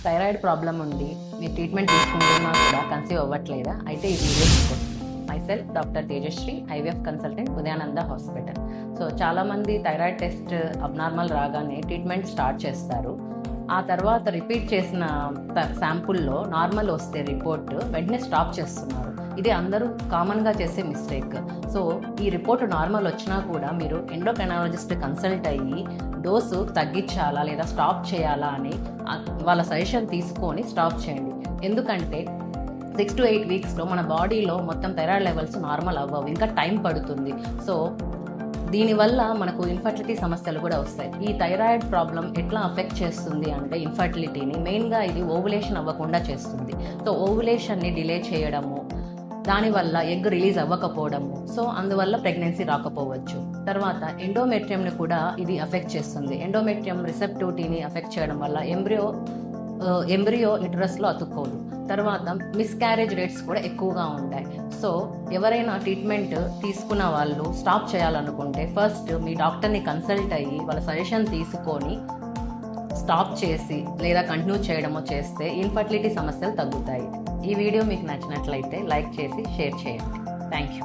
Thyroid problem ఉండి మీరు treatment తీసుకుంటున్నా కూడా కన్సీవ్ అవ్వట్లేదా? అయితే ఈ వీడియో మీకోసం. Myself doctor Tejasri, IVF consultant, Udayananda hospital. So చాలామంది థైరాయిడ్ టెస్ట్ అబ్నార్మల్ రాగానే ట్రీట్మెంట్ స్టార్ట్ చేస్తారు. ఆ తర్వాత రిపీట్ చేసిన శాంపుల్లో నార్మల్ వస్తే రిపోర్ట్ వెంటనే స్టాప్ చేస్తున్నారు. ఇది అందరూ కామన్గా చేసే మిస్టేక్. సో ఈ రిపోర్ట్ నార్మల్ వచ్చినా కూడా మీరు ఎండోక్రైనాలజిస్ట్ కన్సల్ట్ అయ్యి డోసు తగ్గించాలా లేదా స్టాప్ చేయాలా అని వాళ్ళ సజెషన్ తీసుకొని స్టాప్ చేయండి. ఎందుకంటే 6 to 8 వీక్స్లో మన బాడీలో మొత్తం థైరాయిడ్ లెవెల్స్ నార్మల్ అవ్వవు, ఇంకా టైం పడుతుంది. సో దీనివల్ల మనకు ఇన్ఫర్టిలిటీ సమస్యలు కూడా వస్తాయి. ఈ థైరాయిడ్ ప్రాబ్లం ఎట్లా అఫెక్ట్ చేస్తుంది అంటే ఇన్ఫర్టిలిటీని మెయిన్గా ఇది ఓవులేషన్ అవ్వకుండా చేస్తుంది. సో ఓవులేషన్ని డిలే చేయడము, దానివల్ల ఎగ్ రిలీజ్ అవ్వకపోవడము, సో అందువల్ల ప్రెగ్నెన్సీ రాకపోవచ్చు. తర్వాత ఎండోమెట్రియంని కూడా ఇది అఫెక్ట్ చేస్తుంది. ఎండోమెట్రియం రిసెప్టివిటీని అఫెక్ట్ చేయడం వల్ల ఎంబ్రియో యుటరస్లో అతుక్కోదు. తర్వాత మిస్క్యారేజ్ రేట్స్ కూడా ఎక్కువగా ఉంటాయి. సో ఎవరైనా ట్రీట్మెంట్ తీసుకున్న వాళ్ళు స్టాప్ చేయాలనుకుంటే ఫస్ట్ మీ డాక్టర్ని కన్సల్ట్ అయ్యి వాళ్ళ సజెషన్ తీసుకొని స్టాప్ చేసి లేదా కంటిన్యూ చేయడమో చేస్తే ఇన్ఫర్టిలిటీ సమస్యలు తగ్గుతాయి. ఈ వీడియో మీకు నచ్చినట్లయితే లైక్ చేసి షేర్ చేయండి. Thank you.